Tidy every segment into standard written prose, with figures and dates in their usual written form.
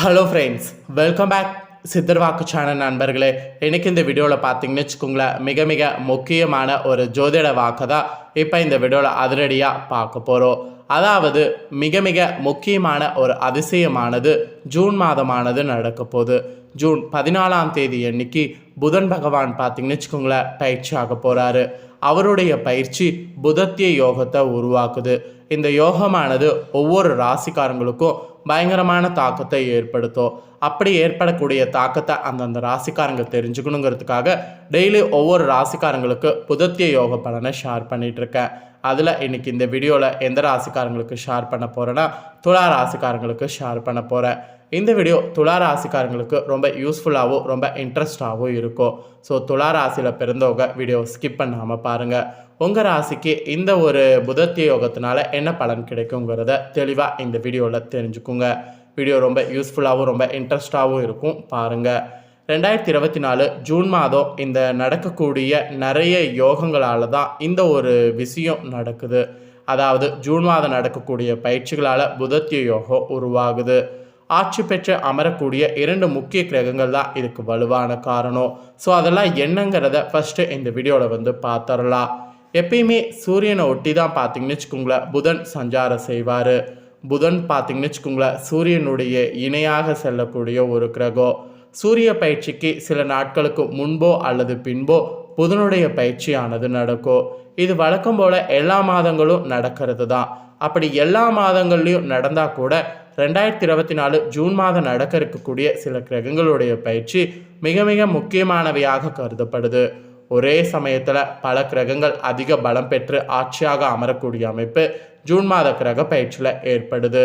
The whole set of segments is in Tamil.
Hello friends, welcome back Siddharvakku channel நண்பர்களே. இன்றைக்கி இந்த வீடியோவில் பார்த்தீங்கன்னு வச்சுக்கோங்களேன், மிக மிக முக்கியமான ஒரு ஜோதிட வாக்கு தான் இப்போ இந்த வீடியோவில் அதிரடியாக பார்க்க போகிறோம். அதாவது மிக மிக முக்கியமான ஒரு அதிசயமானது ஜூன் மாதமானது நடக்க போகுது. ஜூன் 14ஆம் தேதி அன்னைக்கு புதன் பகவான் பார்த்தீங்கன்னு வச்சுக்கோங்களேன் பயிற்சி ஆக போகிறாரு. அவருடைய பயிற்சி புதத்திய யோகத்தை உருவாக்குது. இந்த யோகமானது ஒவ்வொரு ராசிக்காரங்களுக்கும் பயங்கரமான தாக்கத்தை ஏற்படுத்தும். அப்படி ஏற்படக்கூடிய தாக்கத்தை அந்தந்த ராசிக்காரங்க தெரிஞ்சுக்கணுங்கிறதுக்காக டெய்லி ஒவ்வொரு ராசிக்காரங்களுக்கு புதத்திய யோக பலனை ஷேர் பண்ணிகிட்ருக்கேன். அதில் இன்றைக்கி இந்த வீடியோவில் எந்த ராசிக்காரங்களுக்கு ஷேர் பண்ண போகிறேன்னா துலா ராசிக்காரங்களுக்கு ஷேர் பண்ண போகிறேன். இந்த வீடியோ துலா ராசிக்காரங்களுக்கு ரொம்ப யூஸ்ஃபுல்லாகவும் ரொம்ப இன்ட்ரெஸ்டாகவும் இருக்கும். ஸோ துலா ராசியில் பிறந்தவங்க வீடியோ ஸ்கிப் பண்ணாமல் பாருங்கள். உங்கள் ராசிக்கு இந்த ஒரு புதத்திய யோகத்தினால என்ன பலன் கிடைக்குங்கிறத தெளிவாக இந்த வீடியோவில் தெரிஞ்சுக்குங்க. வீடியோ ரொம்ப யூஸ்ஃபுல்லாகவும் ரொம்ப இன்ட்ரெஸ்டாகவும் இருக்கும், பாருங்கள். 2024 ஜூன் மாதம் இந்த நடக்கக்கூடிய நிறைய யோகங்களால் தான் இந்த ஒரு விஷயம் நடக்குது. அதாவது ஜூன் மாதம் நடக்கக்கூடிய பயிற்சிகளால் புதத்திய யோகம் உருவாகுது. ஆட்சி பெற்று அமரக்கூடிய 2 முக்கிய கிரகங்கள் தான் இதுக்கு வலுவான காரணம். ஸோ அதெல்லாம் என்னங்கிறத ஃபஸ்ட்டு இந்த வீடியோவில் பார்த்துடலாம். எப்பயுமே சூரியனை ஒட்டி தான் பார்த்தீங்கன்னு வச்சுக்கோங்களேன் புதன் சஞ்சாரம் செய்வார். புதன் பார்த்தீங்கன்னு வச்சுக்கோங்களேன் சூரியனுடைய இணையாக செல்லக்கூடிய ஒரு கிரகம். சூரிய பயிற்சிக்கு சில நாட்களுக்கு முன்போ அல்லது பின்போ புதனுடைய பயிற்சியானது நடக்கும். இது வழக்கம் போல் எல்லா மாதங்களும் நடக்கிறது தான். அப்படி எல்லா மாதங்கள்லையும் நடந்தால் கூட 2024 ஜூன் மாதம் நடக்க இருக்கக்கூடிய சில கிரகங்களுடைய பயிற்சி மிக மிக முக்கியமானவையாக கருதப்படுது. ஒரே சமயத்தில் பல கிரகங்கள் அதிக பலம் பெற்று ஆட்சியாக அமரக்கூடிய அமைப்பு ஜூன் மாத கிரக பயிற்சியில் ஏற்படுது.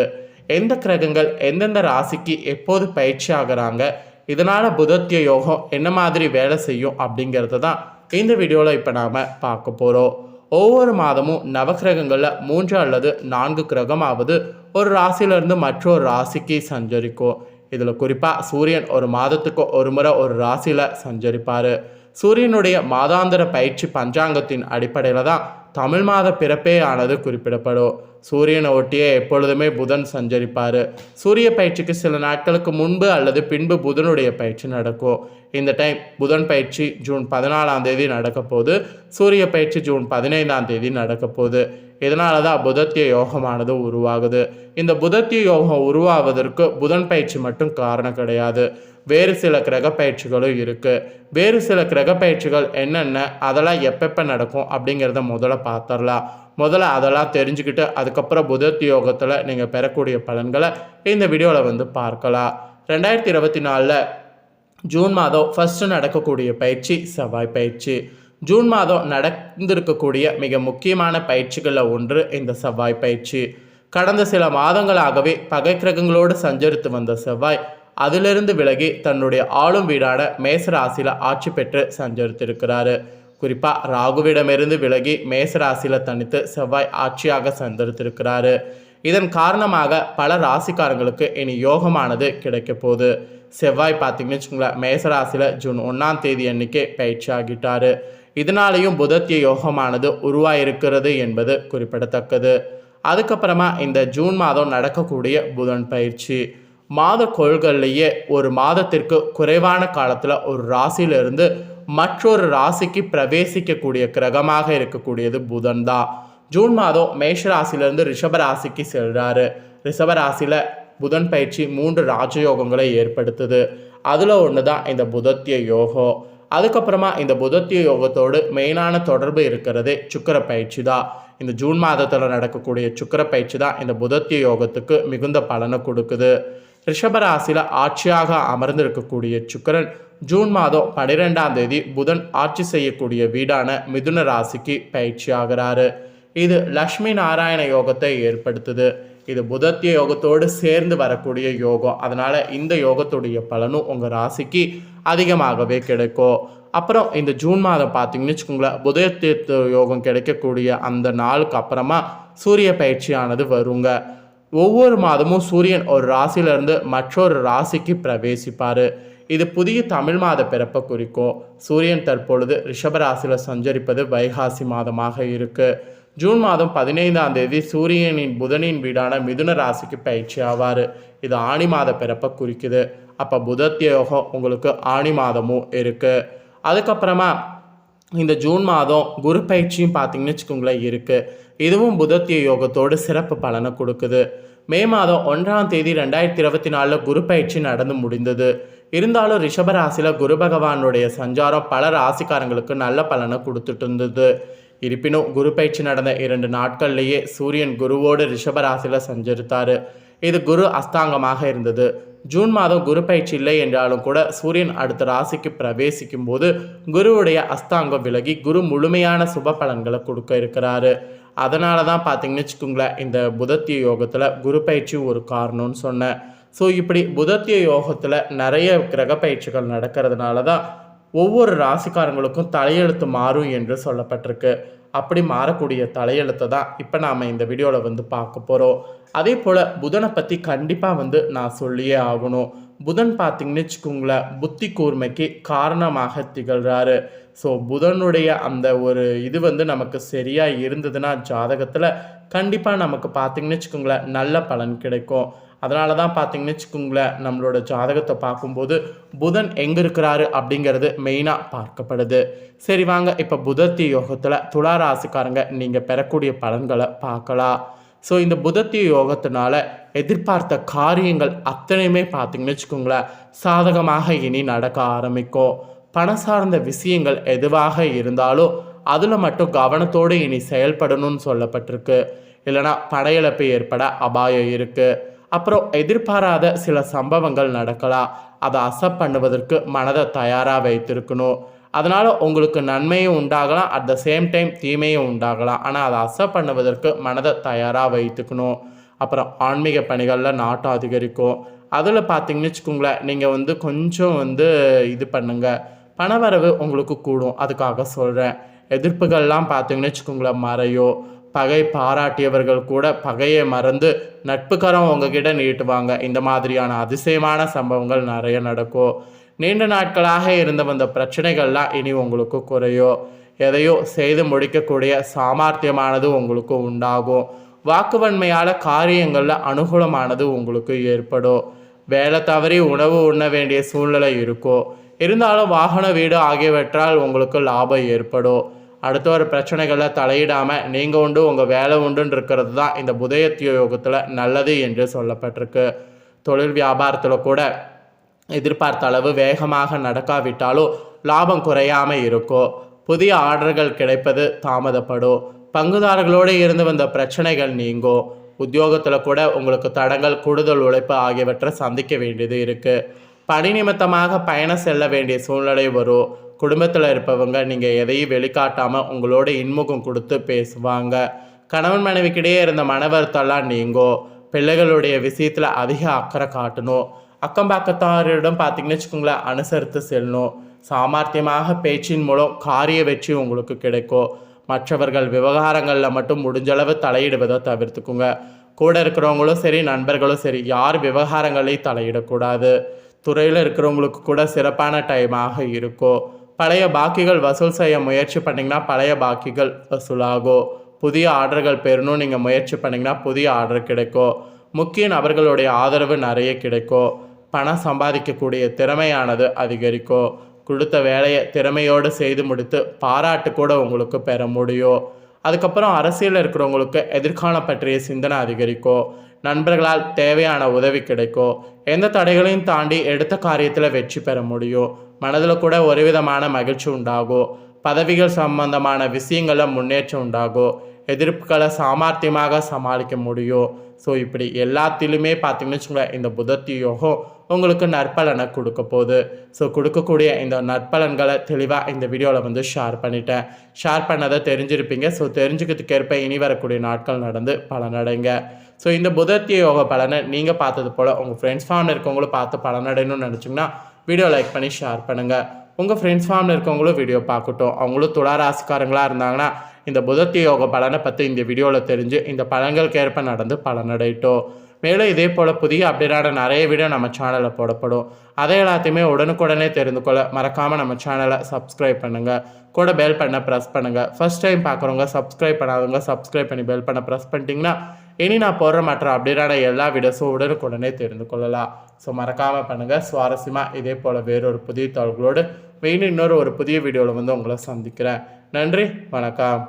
எந்த கிரகங்கள் எந்தெந்த ராசிக்கு எப்போது பயிற்சி ஆகிறாங்க, இதனால் புதத்திய யோகம் என்ன மாதிரி வேலை செய்யும் அப்படிங்கிறது தான் இந்த வீடியோவில் இப்போ நாம் பார்க்க போகிறோம். ஒவ்வொரு மாதமும் நவகிரகங்களில் 3 அல்லது 4 கிரகமாவது ஒரு ராசியிலிருந்து மற்றொரு ராசிக்கு சஞ்சரிக்கும். இதில் குறிப்பாக சூரியன் ஒரு மாதத்துக்கு ஒரு முறை ஒரு ராசியில் சஞ்சரிப்பார். சூரியனுடைய மாதாந்திர பயிற்சி பஞ்சாங்கத்தின் அடிப்படையில் தான் தமிழ் மாத பிறப்பே ஆனது குறிப்பிடப்படும். சூரியனை ஒட்டியே எப்பொழுதுமே புதன் சஞ்சரிப்பார். சூரிய பயிற்சிக்கு சில நாட்களுக்கு முன்பு அல்லது பின்பு புதனுடைய பயிற்சி நடக்கும். இந்த டைம் புதன் பயிற்சி ஜூன் 14ஆம் தேதி நடக்க போகுது. சூரிய பயிற்சி ஜூன் 15ஆம் தேதி நடக்க போகுது. இதனால தான் புதத்திய யோகமானது உருவாகுது. இந்த புதத்திய யோகம் உருவாவதற்கு புதன் பயிற்சி மட்டும் காரணம் கிடையாது. வேறு சில கிரக பயிற்சிகளும் இருக்குது. வேறு சில கிரக பயிற்சிகள் என்னென்ன, அதெல்லாம் எப்பப்போ நடக்கும் அப்படிங்கிறத முதல்ல பார்த்துடலாம். முதல்ல அதெல்லாம் தெரிஞ்சுக்கிட்டு அதுக்கப்புறம் புதத்திய யோகத்தில் நீங்கள் பெறக்கூடிய பலன்களை இந்த வீடியோவில் பார்க்கலாம். 2024 ஜூன் மாதம் ஃபஸ்ட்டு நடக்கக்கூடிய பயிற்சி செவ்வாய் பயிற்சி. ஜூன் மாதம் நடந்திருக்கக்கூடிய மிக முக்கியமான பயிற்சிகளில் ஒன்று இந்த செவ்வாய் பயிற்சி. கடந்த சில மாதங்களாகவே பகை கிரகங்களோடு சஞ்சரித்து வந்த செவ்வாய் அதிலிருந்து விலகி தன்னுடைய ஆளும் வீடான மேசராசியில் ஆட்சி பெற்று சஞ்சரித்திருக்கிறாரு. குறிப்பாக ராகுவிடமிருந்து விலகி மேசராசியில் தனித்து செவ்வாய் ஆட்சியாக சஞ்சரித்திருக்கிறாரு. இதன் காரணமாக பல ராசிக்காரங்களுக்கு இனி யோகமானது கிடைக்க போகுது. செவ்வாய் பார்த்தீங்கன்னு வச்சுக்கோங்களேன் மேசராசியில் ஜூன் 1ஆம் தேதி அன்னைக்கு பயிற்சி ஆகிட்டார். இதனாலேயும் புதத்திய யோகமானது உருவாயிருக்கிறது என்பது குறிப்பிடத்தக்கது. அதுக்கப்புறமா இந்த ஜூன் மாதம் நடக்கக்கூடிய புதன் பயிற்சி மாத கோள்கள்லேயே ஒரு மாதத்திற்கு குறைவான காலத்தில் ஒரு ராசியிலிருந்து மற்றொரு ராசிக்கு பிரவேசிக்கக்கூடிய கிரகமாக இருக்கக்கூடியது புதன் தான். ஜூன் மாதம் மேஷ ராசியிலிருந்து ரிஷப ராசிக்கு செல்கிறாரு. ரிஷப ராசியில் புதன் பயிற்சி 3 ராஜயோகங்களை ஏற்படுத்துது. அதில் ஒன்று தான் இந்த புதத்திய யோகம். அதுக்கப்புறமா இந்த புதத்திய யோகத்தோடு மெயினான தொடர்பு இருக்கிறதே சுக்கிர பயிற்சி தான். இந்த ஜூன் மாதத்தில் நடக்கக்கூடிய சுக்கிர பயிற்சி தான் இந்த புதத்திய யோகத்துக்கு மிகுந்த பலனை கொடுக்குது. ரிஷபராசியில் ஆட்சியாக அமர்ந்திருக்கக்கூடிய சுக்கிரன் ஜூன் மாதம் 12ஆம் தேதி புதன் ஆட்சி செய்யக்கூடிய வீடான மிதுன ராசிக்கு பயிற்சி ஆகிறாரு. இது லக்ஷ்மி நாராயண யோகத்தை ஏற்படுத்துது. இது புதத்திய யோகத்தோடு சேர்ந்து வரக்கூடிய யோகம். அதனால் இந்த யோகத்துடைய பலனும் உங்கள் ராசிக்கு அதிகமாகவே கிடைக்கும். அப்புறம் இந்த ஜூன் மாதம் பார்த்தீங்கன்னு வச்சுக்கோங்களேன் புதத்திய யோகம் கிடைக்கக்கூடிய அந்த நாளுக்கு அப்புறமா சூரிய பயிற்சியானது வருங்க. ஒவ்வொரு மாதமும் சூரியன் ஒரு ராசியிலிருந்து மற்றொரு ராசிக்கு பிரவேசிப்பார். இது புதிய தமிழ் மாத பிறப்பை குறிக்கும். சூரியன் தற்பொழுது ரிஷபராசியில் சஞ்சரிப்பது வைகாசி மாதமாக இருக்குது. ஜூன் மாதம் 15ஆம் தேதி சூரியனின் புதனின் வீடான மிதுன ராசிக்கு பயிற்சி ஆவார். இது ஆணி மாத பிறப்பை குறிக்குது. அப்போ புதத்திய யோகம் உங்களுக்கு ஆணி மாதமும் இருக்குது. அதுக்கப்புறமா இந்த ஜூன் மாதம் குரு பயிற்சியும் பார்த்தீங்கன்னு வச்சுக்கோங்களேன் இருக்குது. இதுவும் புதத்திய யோகத்தோடு சிறப்பு பலனை கொடுக்குது. மே மாதம் 1ஆம் தேதி 2024 குரு பயிற்சி நடந்து முடிந்தது. இருந்தாலும் ரிஷபராசியில் குரு பகவானுடைய சஞ்சாரம் பல ராசிக்காரங்களுக்கு நல்ல பலனை கொடுத்துட்டு இருந்தது. இருப்பினும் குரு பயிற்சி நடந்த 2 நாட்கள்லேயே சூரியன் குருவோடு ரிஷபராசியில் சஞ்சரித்தார். இது குரு அஸ்தாங்கமாக இருந்தது. ஜூன் மாதம் குரு பயிற்சி இல்லை என்றாலும் கூட சூரியன் அடுத்த ராசிக்கு பிரவேசிக்கும் போது குருவுடைய அஸ்தாங்கம் விலகி குரு முழுமையான சுப பலன்களை கொடுக்க இருக்கிறாரு. அதனால தான் பார்த்தீங்கன்னு வச்சுக்கோங்களேன், இந்த புதத்திய யோகத்தில் குரு பயிற்சி ஒரு காரணம்னு சொன்னேன். ஸோ இப்படி புதத்திய யோகத்தில் நிறைய கிரக பயிற்சிகள் நடக்கிறதுனால தான் ஒவ்வொரு ராசிக்காரங்களுக்கும் தலையெழுத்து மாறும் என்று சொல்லப்பட்டிருக்கு. அப்படி மாறக்கூடிய தலையெழுத்தை தான் இப்போ நாம் இந்த வீடியோவில் பார்க்க போகிறோம். அதே போல் புதனை பற்றி கண்டிப்பாக நான் சொல்லியே ஆகணும். புதன் பார்த்திங்கன்னு வச்சுக்கோங்களேன், புத்தி கூர்மைக்கு காரணமாக திகழ்கிறாரு. ஸோ புதனுடைய அந்த ஒரு இது நமக்கு சரியாக இருந்ததுன்னா ஜாதகத்தில் கண்டிப்பாக நமக்கு பார்த்திங்கன்னு வச்சுக்கோங்களேன் நல்ல பலன் கிடைக்கும். அதனால தான் பார்த்திங்கன்னு வச்சுக்கோங்களேன் நம்மளோட ஜாதகத்தை பார்க்கும்போது புதன் எங்கே இருக்கிறாரு அப்படிங்கிறது மெயினாக பார்க்கப்படுது. சரி வாங்க இப்போ புதத்திய யோகத்தில் துலா ராசிக்காரங்க நீங்கள் பெறக்கூடிய பலன்களை பார்க்கலாம். ஸோ இந்த புதத்திய யோகத்தினால எதிர்பார்த்த காரியங்கள் அத்தனையுமே பார்த்திங்கன்னு வச்சுக்கோங்களேன் சாதகமாக இனி நடக்க ஆரம்பிக்கும். பணம் சார்ந்த விஷயங்கள் எதுவாக இருந்தாலும் அதில் மட்டும் கவனத்தோடு இனி செயல்படணும்னு சொல்லப்பட்டிருக்கு. இல்லைனா படையிழப்பு ஏற்பட அபாயம் இருக்குது. அப்புறம் எதிர்பாராத சில சம்பவங்கள் நடக்கலாம். அதை அசப்ட் பண்ணுவதற்கு மனதை தயாராக வைத்திருக்கணும். அதனால் உங்களுக்கு நன்மையும் உண்டாகலாம், அட் த சேம் டைம் தீமையும் உண்டாகலாம். ஆனால் அதை அசப்ட் பண்ணுவதற்கு மனதை தயாராக வைத்துக்கணும். அப்புறம் ஆன்மீக பணிகளில் நாட்டம் அதிகரிக்கும். அதில் பார்த்தீங்கன்னு வச்சுக்கோங்களேன் நீங்கள் கொஞ்சம் இது பண்ணுங்கள், பணவரவு உங்களுக்கு கூடும். அதுக்காக சொல்கிறேன். எதிர்ப்புகள்லாம் பார்த்தீங்கன்னு வச்சுக்கோங்களேன் மறையோ. பகை பாராட்டியவர்கள் கூட பகையை மறந்து நட்புக்கரம் உங்ககிட்ட நீட்டுவாங்க. இந்த மாதிரியான அதிசயமான சம்பவங்கள் நிறைய நடக்கும். நீண்ட நாட்களாக இருந்து வந்த பிரச்சனைகள்லாம் இனி உங்களுக்கு குறையும். எதையோ செய்து முடிக்கக்கூடிய சாமர்த்தியமானது உங்களுக்கு உண்டாகும். வாக்குவன்மையால் காரியங்களில் அனுகூலமானது உங்களுக்கு ஏற்படும். வேலை தவறி உணவு உண்ண வேண்டிய சூழ்நிலை இருக்கும். இருந்தாலும் வாகன வீடு ஆகியவற்றால் உங்களுக்கு லாபம் ஏற்படும். அடுத்த ஒரு பிரச்சனைகளில் தலையிடாமல் நீங்கள் உண்டு உங்கள் வேலை உண்டுன்னு இருக்கிறது தான் இந்த புதத்திய யோகத்தில் நல்லது என்று சொல்லப்பட்டிருக்கு. தொழில் வியாபாரத்தில் கூட எதிர்பார்த்த அளவு வேகமாக நடக்காவிட்டாலும் லாபம் குறையாமல் இருக்கும். புதிய ஆர்டர்கள் கிடைப்பது தாமதப்படும். பங்குதாரர்களோடு இருந்து வந்த பிரச்சனைகள் நீங்கும். உத்தியோகத்தில் கூட உங்களுக்கு தடங்கள், கூடுதல் உழைப்பு ஆகியவற்றை சந்திக்க வேண்டியது இருக்குது. பணி நிமித்தமாக பயணம் செல்ல வேண்டிய சூழ்நிலை வரும். குடும்பத்தில் இருப்பவங்க நீங்கள் எதையும் வெளிக்காட்டாமல் உங்களோட இன்முகம் கொடுத்து பேசுவாங்க. கணவன் மனைவிக்கிடையே இருந்த மன வருத்தம்லாம் நீங்கும். பிள்ளைகளுடைய விஷயத்தில் அதிக அக்கறை காட்டணும். அக்கம்பக்கத்தாரிடம் பார்த்திங்கன்னு வச்சுக்கோங்களேன் அனுசரித்து செல்லணும். சாமர்த்தியமாக பேச்சின் மூலம் காரிய வெற்றி உங்களுக்கு கிடைக்கும். மற்றவர்கள் விவகாரங்களில் மட்டும் முடிஞ்சளவு தலையிடுவதை தவிர்த்துக்குங்க. கூட இருக்கிறவங்களும் சரி நண்பர்களும் சரி யார் விவகாரங்களையும் தலையிடக்கூடாது. துறையில் இருக்கிறவங்களுக்கு கூட சிறப்பான டைமாக இருக்கும். பழைய பாக்கிகள் வசூல் செய்ய முயற்சி பண்ணிங்கன்னா பழைய பாக்கிகள் வசூலாகும். புதிய ஆர்டர்கள் பெறணும் நீங்கள் முயற்சி பண்ணிங்கன்னா புதிய ஆர்டர் கிடைக்கும். முக்கிய நபர்களுடைய ஆதரவு நிறைய கிடைக்கும். பணம் சம்பாதிக்கக்கூடிய திறமையானது அதிகரிக்கும். கொடுத்த வேலையை திறமையோடு செய்து முடித்து பாராட்டு கூட உங்களுக்கு பெற முடியும். அதுக்கப்புறம் அரசியலில் இருக்கிறவங்களுக்கு எதிர்காலம் பற்றிய சிந்தனை அதிகரிக்கும். நண்பர்களால் தேவையான உதவி கிடைக்கும். எந்த தடைகளையும் தாண்டி எடுத்த காரியத்தில் வெற்றி பெற முடியும். மனதில் கூட ஒரு விதமான மகிழ்ச்சி உண்டாகும். பதவிகள் சம்பந்தமான விஷயங்களில் முன்னேற்றம் உண்டாகும். எதிர்ப்புகளை சாமர்த்தியமாக சமாளிக்க முடியும். ஸோ இப்படி எல்லாத்திலுமே பார்த்தீங்கன்னு வச்சுக்கோங்களேன் இந்த புதத்திய யோகம் உங்களுக்கு நற்பலனை கொடுக்க போகுது. ஸோ கொடுக்கக்கூடிய இந்த நற்பலன்களை தெளிவாக இந்த வீடியோவில் ஷேர் பண்ணிட்டேன். ஷேர் பண்ணதை தெரிஞ்சிருப்பீங்க. ஸோ தெரிஞ்சுக்கிறதுக்கேற்ப இனி வரக்கூடிய நாட்கள் நடந்து பலனடைங்க. ஸோ இந்த புதத்திய யோக பலனை நீங்கள் பார்த்தது போல் உங்கள் ஃப்ரெண்ட்ஸ் ஃபார்மில் இருக்கவங்களும் பார்த்து பலனடையணும்னு நினச்சிங்கன்னா வீடியோ லைக் பண்ணி ஷேர் பண்ணுங்கள். உங்கள் ஃப்ரெண்ட்ஸ் ஃபார்மில் இருக்கவங்களும் வீடியோ பார்க்கட்டும். அவங்களும் துலா ராசிக்காரங்களாக இருந்தாங்கன்னா இந்த புதத்திய யோக பலனை பற்றி இந்த வீடியோவில் தெரிஞ்சு இந்த பலன்களுக்கு ஏற்ப நடந்து பலனடையட்டும். மேலும் இதே போல் புதிய அப்டேட்டான நிறைய வீடியோ நம்ம சேனலில் போடப்படும். அதை எல்லாத்தையுமே உடனுக்குடனே தெரிந்து கொள்ள மறக்காமல் நம்ம சேனலை சப்ஸ்கிரைப் பண்ணுங்கள். கூட பெல் பண்ண ப்ரெஸ் பண்ணுங்கள். ஃபர்ஸ்ட் டைம் பார்க்குறவங்க சப்ஸ்கிரைப் பண்ணாதவங்க சப்ஸ்கிரைப் பண்ணி பெல் பண்ண ப்ரெஸ் பண்ணிட்டீங்கன்னா இனி நான் போடுற மற்ற அப்டேட்டான எல்லா வீடியோஸும் உடனுக்குடனே தெரிந்து கொள்ளலாம். ஸோ மறக்காமல் பண்ணுங்கள். சுவாரஸ்யமாக இதே போல் வேறொரு புதிய தகவல்களோடு இன்னொரு புதிய வீடியோவில் உங்களை சந்திக்கிறேன். நன்றி, வணக்கம்.